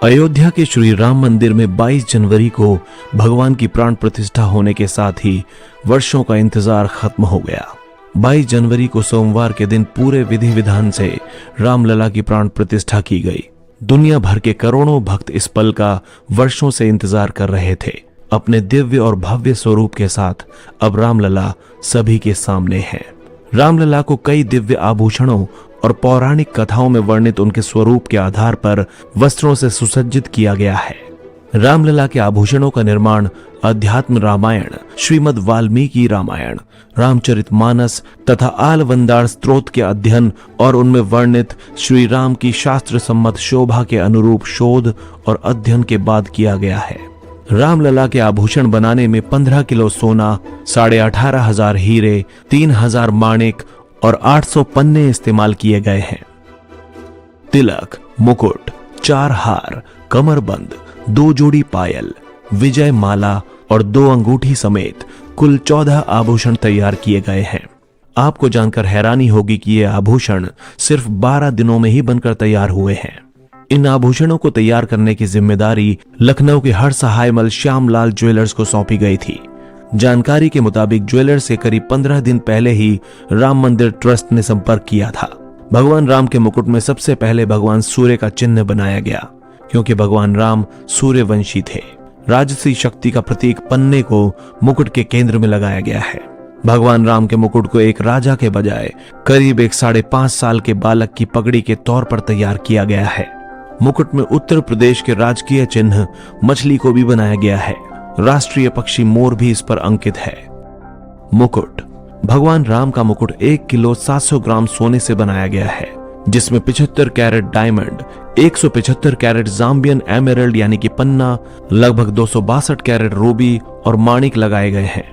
अयोध्या के श्री राम मंदिर में 22 जनवरी को भगवान की प्राण प्रतिष्ठा होने के साथ ही वर्षों का इंतजार खत्म हो गया। 22 जनवरी को सोमवार के दिन पूरे विधि विधान से रामलला की प्राण प्रतिष्ठा की गई। दुनिया भर के करोड़ों भक्त इस पल का वर्षों से इंतजार कर रहे थे। अपने दिव्य और भव्य स्वरूप के साथ अब रामलला सभी के सामने है। रामलला को कई दिव्य आभूषणों और पौराणिक कथाओं में वर्णित उनके स्वरूप के आधार पर वस्त्रों से सुसज्जित किया गया है। रामलला के आभूषणों का निर्माण अध्यात्म रामायण, श्रीमद् वाल्मीकि रामायण, रामचरितमानस तथा आलवंदार स्तोत्र के अध्ययन और उनमें वर्णित श्री राम की शास्त्र सम्मत शोभा के अनुरूप शोध और अध्ययन के बाद किया गया है। रामलला के आभूषण बनाने में 15 किलो सोना, 18,500 हीरे, 3,000 माणिक और 800 पन्ने इस्तेमाल किए गए हैं। तिलक, मुकुट, 4 हार, कमरबंद, 2 जोड़ी पायल, विजय माला और 2 अंगूठी समेत कुल 14 आभूषण तैयार किए गए हैं। आपको जानकर हैरानी होगी कि ये आभूषण सिर्फ 12 दिनों में ही बनकर तैयार हुए हैं। इन आभूषणों को तैयार करने की जिम्मेदारी लखनऊ के हर सहायमल श्यामलाल ज्वेलर्स को सौंपी गई थी। जानकारी के मुताबिक ज्वेलर्स से करीब 15 दिन पहले ही राम मंदिर ट्रस्ट ने संपर्क किया था। भगवान राम के मुकुट में सबसे पहले भगवान सूर्य का चिन्ह बनाया गया, क्योंकि भगवान राम सूर्यवंशी थे। राजसी शक्ति का प्रतीक पन्ने को मुकुट के केंद्र में लगाया गया है। भगवान राम के मुकुट को एक राजा के बजाय करीब एक 5.5 साल के बालक की पगड़ी के तौर पर तैयार किया गया है। मुकुट में उत्तर प्रदेश के राजकीय चिन्ह मछली को भी बनाया गया है। राष्ट्रीय पक्षी मोर भी इस पर अंकित है। मुकुट, भगवान राम का मुकुट 1 किलो 700 ग्राम सोने से बनाया गया है, जिसमें 75 carat diamond, 175 carat Zambian emerald यानी कि पन्ना, लगभग 262 कैरेट रूबी और माणिक लगाए गए हैं।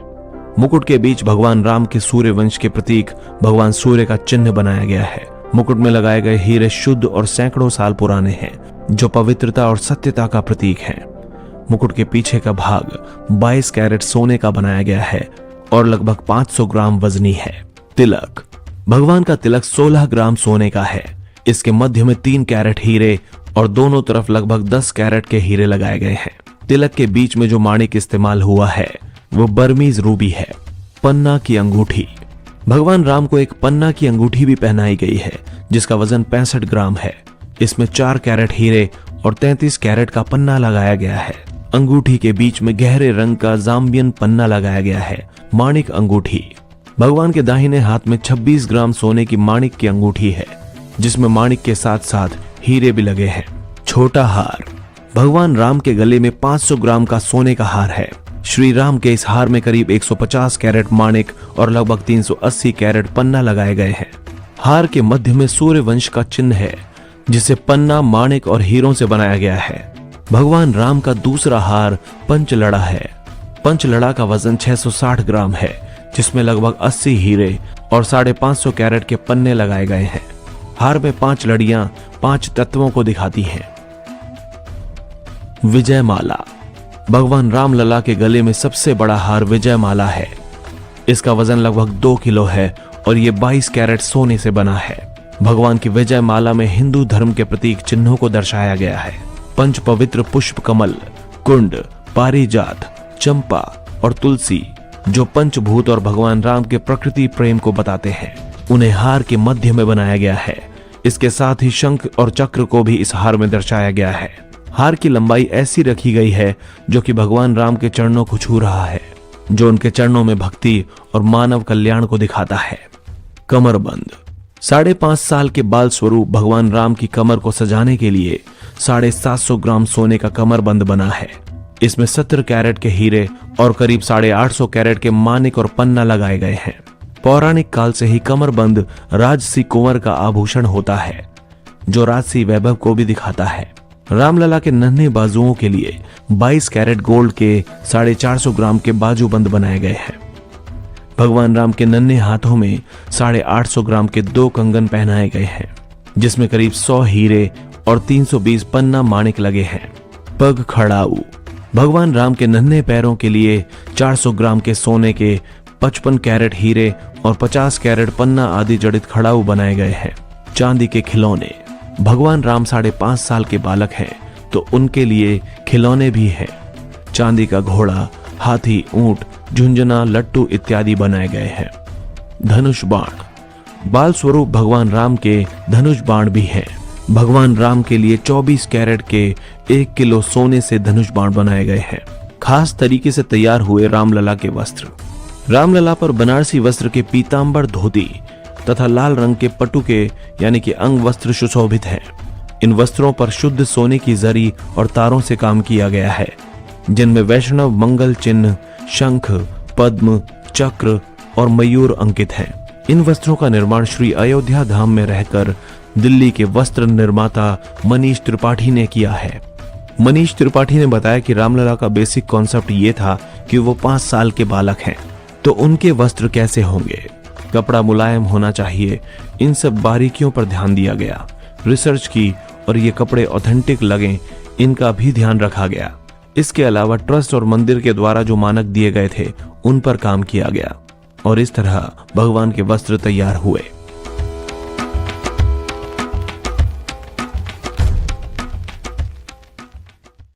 मुकुट के बीच भगवान राम के सूर्यवंश के प्रतीक भगवान सूर्य का चिन्ह बनाया गया है। मुकुट में लगाए गए हीरे शुद्ध और सैकड़ों साल पुराने हैं, जो पवित्रता और सत्यता का प्रतीक हैं। मुकुट के पीछे का भाग 22 कैरेट सोने का बनाया गया है और लगभग 500 ग्राम वजनी है। तिलक, भगवान का तिलक 16 ग्राम सोने का है। इसके मध्य में 3 कैरेट हीरे और दोनों तरफ लगभग 10 कैरेट के हीरे लगाए गए हैं। तिलक के बीच में जो माणिक इस्तेमाल हुआ है वो बर्मीज रूबी है। पन्ना की अंगूठी, भगवान राम को एक पन्ना की अंगूठी भी पहनाई गई है, जिसका वजन 65 ग्राम है। इसमें 4 कैरेट हीरे और 33 कैरेट का पन्ना लगाया गया है। अंगूठी के बीच में गहरे रंग का जाम्बियन पन्ना लगाया गया है। माणिक अंगूठी, भगवान के दाहिने हाथ में 26 ग्राम सोने की माणिक की अंगूठी है, जिसमें माणिक के साथ साथ हीरे भी लगे हैं। छोटा हार, भगवान राम के गले में 500 ग्राम का सोने का हार है। श्री राम के इस हार में करीब 150 कैरेट माणिक और लगभग 380 कैरेट पन्ना लगाए गए हैं। हार के मध्य में सूर्यवंश का चिन्ह है, जिसे पन्ना, माणिक और हीरों से बनाया गया है। भगवान राम का दूसरा हार पंचलड़ा है। पंचलड़ा का वजन 660 ग्राम है, जिसमें लगभग 80 हीरे और 550 कैरेट के पन्ने लगाए गए हैं। हार में 5 लड़ियां 5 तत्वों को दिखाती हैं। विजय माला, भगवान रामलला के गले में सबसे बड़ा हार विजय माला है। इसका वजन लगभग 2 किलो है और ये 22 कैरेट सोने से बना है। भगवान की विजय माला में हिंदू धर्म के प्रतीक चिन्हों को दर्शाया गया है। पंच पवित्र पुष्प कमल, कुंड, पारिजात, चंपा और तुलसी, जो पंचभूत और भगवान राम के प्रकृति प्रेम को बताते हैं, उन्हें हार के मध्य में बनाया गया है। इसके साथ ही शंख और चक्र को भी इस हार में दर्शाया गया है। हार की लंबाई ऐसी रखी गई है जो कि भगवान राम के चरणों को छू रहा है, जो उनके चरणों में भक्ति और मानव कल्याण को दिखाता है। कमरबंद, 5.5 साल के बाल स्वरूप भगवान राम की कमर को सजाने के लिए 750 ग्राम सोने का कमरबंद बना है। इसमें 70 कैरेट के हीरे और करीब 850 कैरेट के माणिक और पन्ना लगाए गए हैं। पौराणिक काल से ही कमरबंद राजसी कुंवर का आभूषण होता है, जो राजसी वैभव को भी दिखाता है। रामलला के नन्हे बाजुओं के लिए 22 कैरेट गोल्ड के 450 ग्राम के बाजूबंद बनाए गए हैं। भगवान राम के नन्हे हाथों में 850 ग्राम के 2 कंगन पहनाए गए हैं, जिसमें करीब 100 हीरे और 320 पन्ना माणिक लगे हैं। पग खड़ाऊ, भगवान राम के नन्हे पैरों के लिए 400 ग्राम के सोने के 55 कैरेट हीरे और 50 कैरेट पन्ना आदि जड़ित खड़ाऊ बनाए गए हैं। चांदी के खिलौने, भगवान राम 5.5 साल के बालक हैं, तो उनके लिए खिलौने भी हैं। चांदी का घोड़ा, हाथी, ऊंट, झुंझुना, लट्टू इत्यादि बनाए गए हैं। धनुष बाण, बाल स्वरूप भगवान राम के धनुष बाण भी हैं। भगवान राम के लिए 24 कैरेट के 1 किलो सोने से धनुष बाण बनाए गए हैं। खास तरीके से तैयार हुए रामलला के वस्त्र। रामलला पर बनारसी वस्त्र के पीतांबर धोती तथा लाल रंग के पटुके यानी कि अंग वस्त्र सुशोभित हैं। इन वस्त्रों पर शुद्ध सोने की जरी और तारों से काम किया गया है, जिनमें वैष्णव मंगल चिन्ह, शंख, पद्म, चक्र और मयूर अंकित हैं। इन वस्त्रों का निर्माण श्री अयोध्या धाम में रहकर दिल्ली के वस्त्र निर्माता मनीष त्रिपाठी ने किया है। मनीष त्रिपाठी ने बताया कि रामलला का बेसिक कॉन्सेप्ट ये था कि वो 5 साल के बालक हैं, तो उनके वस्त्र कैसे होंगे, कपड़ा मुलायम होना चाहिए, इन सब बारीकियों पर ध्यान दिया गया, रिसर्च की और ये कपड़े ऑथेंटिक लगें इनका भी ध्यान रखा गया। इसके अलावा ट्रस्ट और मंदिर के द्वारा जो मानक दिए गए थे उन पर काम किया गया और इस तरह भगवान के वस्त्र तैयार हुए।